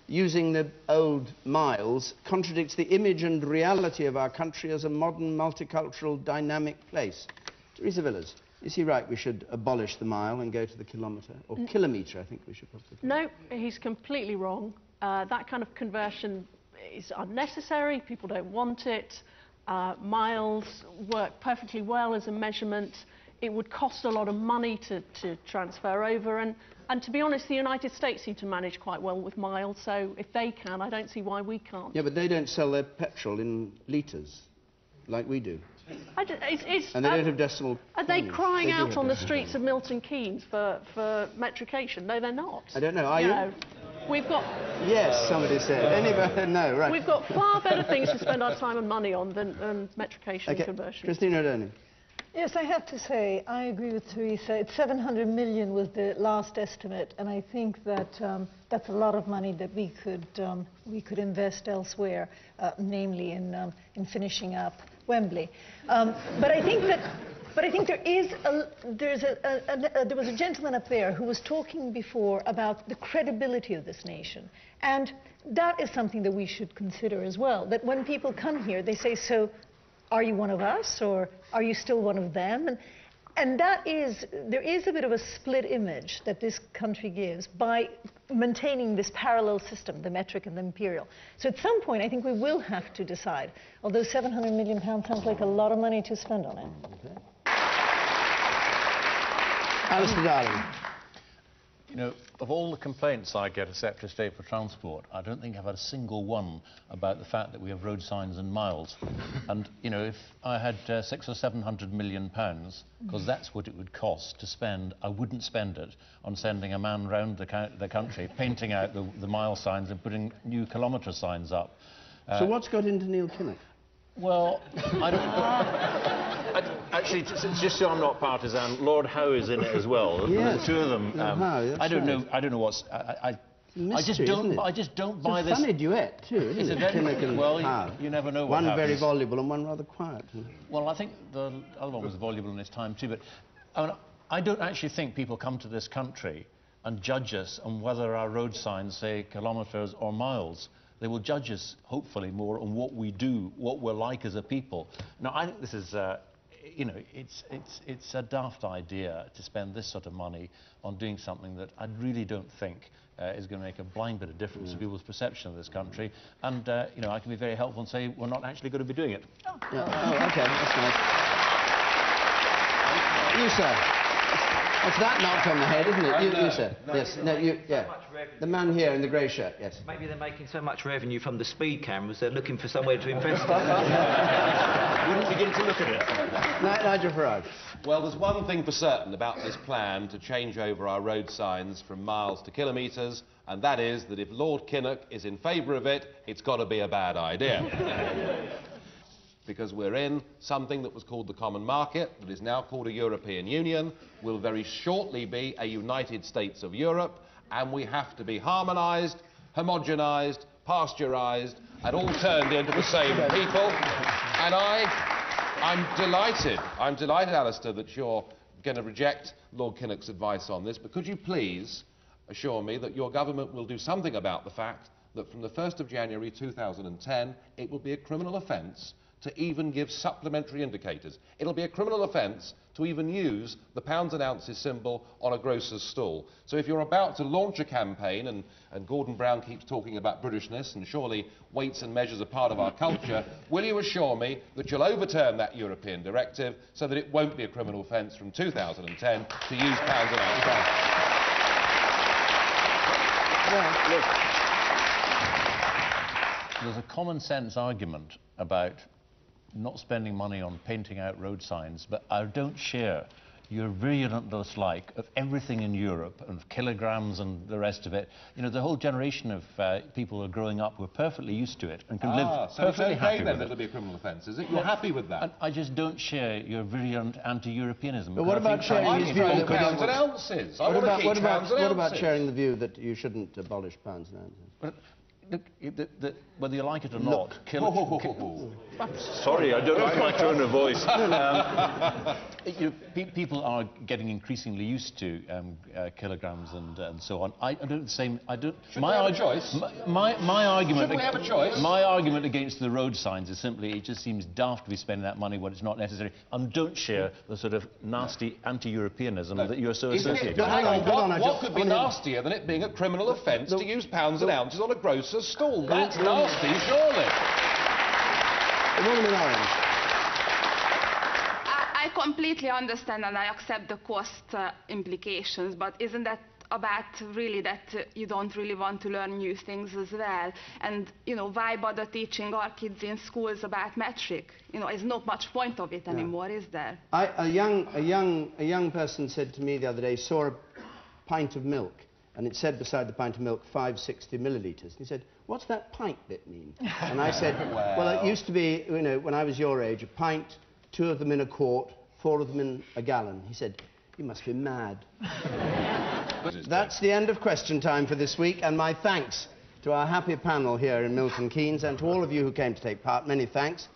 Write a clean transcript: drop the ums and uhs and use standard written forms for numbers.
using the old miles contradicts the image and reality of our country as a modern, multicultural, dynamic place. Theresa Villiers, is he right we should abolish the mile and go to the kilometre? Or kilometre, I think we should probably... No, he's completely wrong. That kind of conversion is unnecessary. People don't want it. Miles work perfectly well as a measurement. It would cost a lot of money to transfer over. And to be honest, the United States seem to manage quite well with miles. So if they can, I don't see why we can't. Yeah, but they don't sell their petrol in litres like we do. And they don't have decimal points. Are they crying out on the streets of Milton Keynes for metrication? No, they're not. I don't know. Are you? We've got... Yes, somebody said. Anybody? No, right. We've got far better things to spend our time and money on than metrication and conversion. Christina O'Donnell. Yes, I have to say, I agree with Theresa. It's 700 million was the last estimate, and I think that that's a lot of money that we could invest elsewhere, namely in finishing up Wembley. But I think there was a gentleman up there who was talking before about the credibility of this nation, and that is something that we should consider as well. That when people come here, they say, "So, are you one of us, or are you still one of them?" And there is a bit of a split image that this country gives by maintaining this parallel system, the metric and the imperial. So at some point, I think we will have to decide, although £700 million sounds like a lot of money to spend on it. Okay. Alistair Darling. You know, of all the complaints I get as Secretary of State for Transport, I don't think I've had a single one about the fact that we have road signs and miles. And, you know, if I had £600 or £700 million, because that's what it would cost to spend, I wouldn't spend it on sending a man round the country, painting out the mile signs and putting new kilometre signs up. So what's got into Neil Kinnock? Well, I don't... Actually, just so I'm not partisan, Lord Howe is in it as well. Yes. The two of them. I don't know. I don't know what's. I just don't buy this. It's a funny duet too, isn't it? Kinnock and well, Howe. you never know what One happens. very voluble and one rather quiet. Well, I think the other one was voluble in his time too. But I don't actually think people come to this country and judge us on whether our road signs say kilometres or miles. They will judge us, hopefully, more on what we do, what we're like as a people. Now, I think this is, you know, it's a daft idea to spend this sort of money on doing something that I really don't think is going to make a blind bit of difference to people's perception of this country. And, you know, I can be very helpful and say we're not actually going to be doing it. Oh, OK, that's nice. You, sir. It's that knocked on the head, isn't it? You, sir. No, yes. No, you. Yeah. The man here in the grey shirt. Yes. Maybe they're making so much revenue from the speed cameras, they're looking for somewhere to invest it. Wouldn't begin to look at it. Nigel Farage. Well, there's one thing for certain about this plan to change over our road signs from miles to kilometres, and that is that if Lord Kinnock is in favour of it, it's got to be a bad idea. Because we're in something that was called the Common Market, that is now called a European Union, will very shortly be a United States of Europe, and we have to be harmonised, homogenised, pasteurised, and all turned into the same people. And I'm delighted, Alistair, that you're going to reject Lord Kinnock's advice on this, but could you please assure me that your government will do something about the fact that from the 1st of January 2010, it will be a criminal offence to even give supplementary indicators. It'll be a criminal offence to even use the pounds and ounces symbol on a grocer's stall. So if you're about to launch a campaign, and Gordon Brown keeps talking about Britishness, and surely weights and measures are part of our culture, will you assure me that you'll overturn that European directive so that it won't be a criminal offence from 2010 to use pounds and ounces? There's a common sense argument about not spending money on painting out road signs, but I don't share your virulent dislike of everything in Europe, and of kilograms and the rest of it. You know, the whole generation of people who are growing up were perfectly used to it and can live perfectly happy with it. It'll be a criminal offence, is it? You're happy with that? And I just don't share your virulent anti-Europeanism. But what about sharing his view that pounds and ounces? What about sharing the view that you shouldn't abolish pounds and ounces? But, look, whether you like it or not... Sorry, I don't like my tone of voice. you know, people are getting increasingly used to kilograms and so on. I don't the same. I don't. Shouldn't we have a choice? My argument. Shouldn't we have a choice? My argument against the road signs is simply it just seems daft to be spending that money when it's not necessary, and don't share the sort of nasty anti-Europeanism that you're so associated with. Hang on, what could be nastier than it being a criminal offence to use pounds and ounces on a grocer's stall? That's nasty, surely. The woman in orange. I completely understand and I accept the cost implications, but isn't that about really that you don't really want to learn new things as well? And, you know, why bother teaching our kids in schools about metric? You know, there's not much point of it anymore, is there? A young person said to me the other day, saw a pint of milk, and it said beside the pint of milk 560 millilitres. He said, what's that pint bit mean? And I said, well, it used to be, you know, when I was your age, a pint, 2 of them in a quart, 4 of them in a gallon. He said, you must be mad. That's the end of question time for this week, and my thanks to our happy panel here in Milton Keynes, and to all of you who came to take part. Many thanks.